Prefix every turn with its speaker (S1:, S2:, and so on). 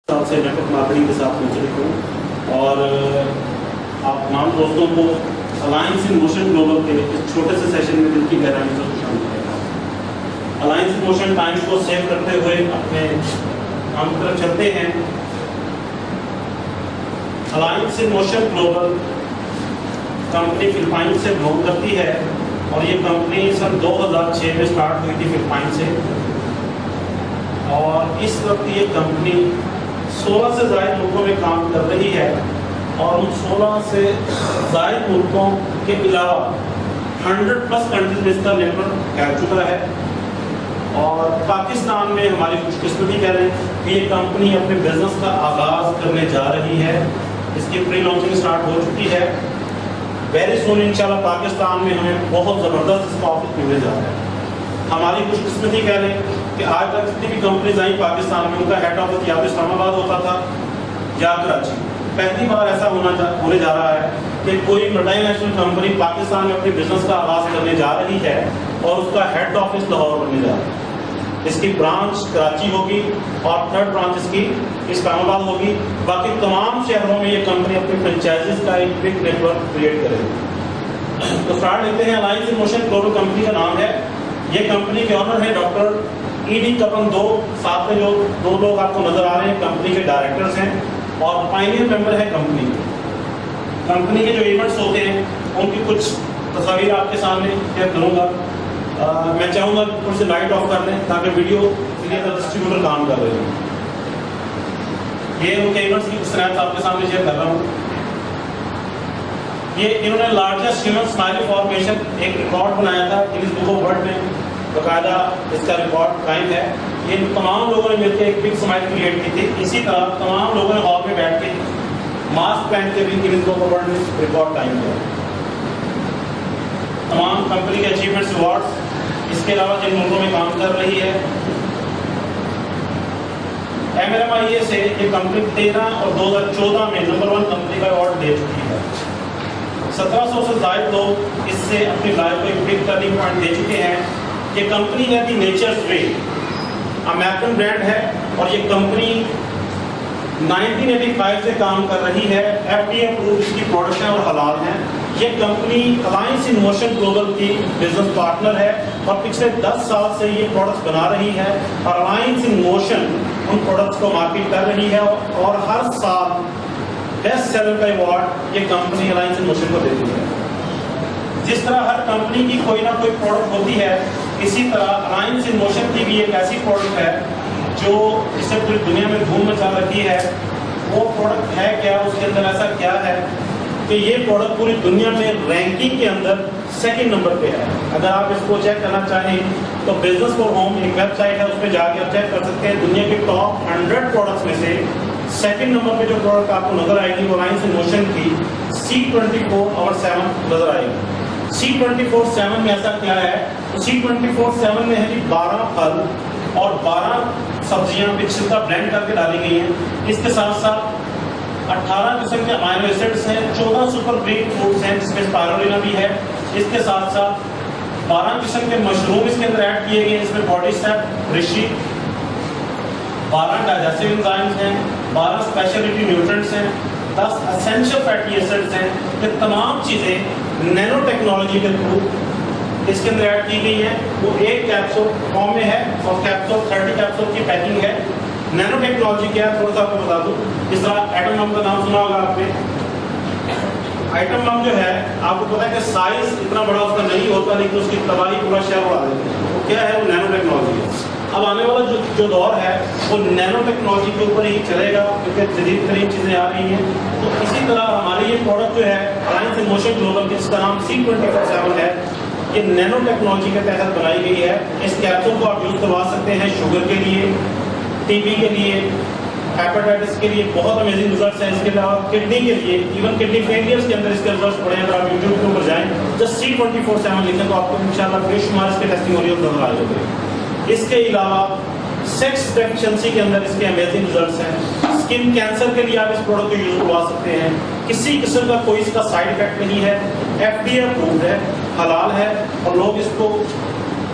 S1: سال سے net work marketing کے ساتھ منسلک ہوں اور آپ تمام دوستوں کو الائنس ان موشن گلوبل کے اس چھوٹے سے سیشن میں دل کی گہرائی سے خوش آمدید کہتا ہوں۔ الائنس ان موشن ٹائم کو سیو کرتے ہوئے اپنے کام کی طرف چلتے ہیں۔ Alliance in motion global company Philippines سے بلونگ کرتی ہے اور یہ کمپنی سن 2006 میں سٹارٹ ہوئی تھی فلپائن سے، اور اس وقت یہ کمپنی 16 سے زائد ملکوں میں کام کر رہی ہے اور ان 16 سے زائد ملکوں کے علاوہ 100+ کنٹریز میں اس کا نیٹ ورک پھیل چکا ہے۔ اور پاکستان میں ہماری خوش قسمتی کہہ رہے ہیں کہ یہ کمپنی اپنے بزنس کا آغاز کرنے جا رہی ہے۔ اس کی پری لانچنگ سٹارٹ ہو چکی ہے۔ ویری سون انشاءاللہ پاکستان میں ہمیں بہت زبردست اس کا آفس ملنے جا رہا ہے۔ ہماری خوش قسمتی کہہ رہے ہیں کہ آج تک جتنی بھی کمپنیز آئیں پاکستان میں ان کا ہیڈ آفس یا تو اسلام آباد ہوتا تھا یا کراچی۔ پہلی بار ایسا ہونے جا رہا ہے کہ کوئی ملٹی نیشنل کمپنی پاکستان میں اپنے بزنس کا آغاز کرنے جا رہی ہے اور اس کا ہیڈ آفس لاہور بننے جا رہا ہے۔ اس کی برانچ کراچی ہوگی اور تھرڈ برانچ اس کی اسلام آباد ہوگی۔ باقی تمام شہروں میں یہ کمپنی اپنی فرنچائزز کا ایک بگ نیٹ ورک کریٹ کرے گی۔ تو اسٹارٹ لیتے ہیں۔ Alliance in motion global company کا نام ہے۔ یہ کمپنی کے آنر ہے ڈاکٹر ای.ڈی. کپن دو، ساتھ میں جو دو لوگ آپ کو نظر آ رہے ہیں کمپنی کے ڈائریکٹرز ہیں اور پائنیئر ممبر ہے کمپنی کے۔ کمپنی کے جو ایونٹس ہوتے ہیں ان کی کچھ تصاویر آپ کے سامنے شیئر کروں گا۔ میں چاہوں گا کہ تھوڑی سی لائٹ آف کر دیں تاکہ ویڈیو ڈسٹریبیوٹر کام کر رہے ہیں۔ یہ ان کے ایونٹس کی اسنیپس آپ کے سامنے شیئر کر رہا ہوں۔ یہ انہوں نے لارجسٹ ہیومن اسمائلی فارمیشن ایک ریکارڈ بنایا تھا گنیز بک آف ورلڈ میں، باقاعدہ اس کا ریکارڈ قائم ہے۔ یہ تمام لوگوں نے مل کے ایک بگ اسمائل کریٹ کی تھی۔ اسی طرح تمام لوگوں نے ہال میں بیٹھ کے ماسک پہن کے بھی گنیز بک آف ورلڈ میں ریکارڈ قائم کیا۔ تمام کمپنی کے اچیومنٹس ایوارڈس، اس کے علاوہ جن ملکوں میں کام کر رہی ہے، MLMIA سے یہ کمپنی 13 اور 2014 میں نمبر 1 کمپنی کا ایوارڈ دے چکی ہے۔ 1700 سے زائد لوگ اس سے اپنی لائف کو ایک بگ ٹرننگ پوائنٹ دے چکے ہیں۔ یہ کمپنی ہے دی نیچرز وے، امریکن برانڈ ہے اور یہ کمپنی 1985 سے کام کر رہی ہے۔ FDA اپرووڈ اس کی پروڈکشن اور حلال ہیں۔ یہ company alliance in motion global کی بزنس پارٹنر ہے اور پچھلے 10 سال سے یہ پروڈکٹس بنا رہی ہے اور alliance in motion in products کو مارکیٹ کر رہی ہے اور ہر سال بیسٹ سیلر کا ایوارڈ یہ کمپنی الائنس ان موشن کو دیتی ہے۔ جس طرح ہر کمپنی کی کوئی نہ کوئی پروڈکٹ ہوتی ہے، اسی طرح الائنس ان موشن کی بھی ایک ایسی پروڈکٹ ہے جو اس سے پوری دنیا میں دھوم مچا رکھی ہے۔ وہ پروڈکٹ ہے کیا، اس کے اندر ایسا کیا ہے کہ یہ پروڈکٹ پوری دنیا میں رینکنگ کے اندر 2nd نمبر پہ ہے۔ اگر آپ اس کو چیک کرنا چاہیں تو بزنس فار ہوم ایک ویب سائٹ ہے، اس پہ جا کے آپ چیک کر سکتے ہیں۔ دنیا کے ٹاپ 100 پروڈکٹس میں سے 2nd نمبر پہ جو پروڈکٹ آپ کو نظر آئے گی وہ الائنس ان موشن کی C24/7 نظر آئے گی۔ C24/7 میں ایسا کیا ہے؟ C24/7 میں ہے جی 12 پھل اور 12 سبزیاں مکس کا بلینڈ کر کے ڈالی گئی ہیں۔ اس کے ساتھ ساتھ 18 قسم کے امائنو ایسڈز ہیں، 14 سپر گرین فوڈز ہیں جس میں اسپائرولینا بھی ہے۔ اس کے ساتھ ساتھ 12 قسم کے مشروم اس کے اندر ایڈ کیے گئے ہیں، اس میں body step, Rishi, 12 digestive enzymes ہیں، 12 اسپیشلٹی نیوٹرنٹس ہیں، 10 اسینشل فیٹی ایسڈز ہیں۔ یہ تمام چیزیں نینو ٹیکنالوجی کے تھرو اس کے اندر ایڈ کی گئی ہیں۔ وہ ایک کیپسول فارم میں ہے اور کیپسول 30 کیپسول کی پیکنگ ہے۔ نینو ٹیکنالوجی کیا ہے تھوڑا سا آپ کو بتا دوں۔ اس طرح ایٹم بم کا نام سنا ہوگا آپ نے۔ ایٹم بم جو ہے آپ کو پتا ہے کہ سائز اتنا بڑا اس کا نہیں ہوتا لیکن اس کی تباہی پورا شہر اڑا دیتی ہے۔ وہ کیا ہے؟ وہ نینو ٹیکنالوجی ہے۔ اب آنے والا جو دور ہے وہ نینو ٹیکنالوجی کے اوپر ہی چلے گا کیونکہ جدید ترین چیزیں آ رہی ہیں۔ تو اسی طرح ہماری یہ پروڈکٹ جو ہے الائنس ان موشن گلوبل جس کا نام C24/7 ہے، یہ نینو ٹیکنالوجی کے تحت بنائی گئی ہے۔ اس کیپسول کو آپ یوز کروا سکتے ہیں شوگر کے لیے، TB کے لیے، ہیپاٹائٹس کے لیے بہت امیزنگ ریزلٹس ہیں۔ اس کے علاوہ کڈنی کے لیے، ایون کڈنی فیلئرس کے اندر اس کے ریزلٹس پڑے ہیں۔ اگر آپ یوٹیوب کے اوپر جائیں جسٹ C24/7 لکھیں تو آپ کو انشاءاللہ بے شمار اس کے ٹیسٹیمونیل نظر آئے ہوگے۔ اس کے علاوہ سیکس ڈیفیشنسی کے اندر اس کے امیزنگ ریزلٹس ہیں۔ اسکن کینسر کے لیے آپ اس پروڈکٹ کو یوز کروا سکتے ہیں۔ کسی قسم کا کوئی اس کا سائڈ افیکٹ نہیں ہے، FDA اپرووڈ ہے، حلال ہے اور لوگ اس کو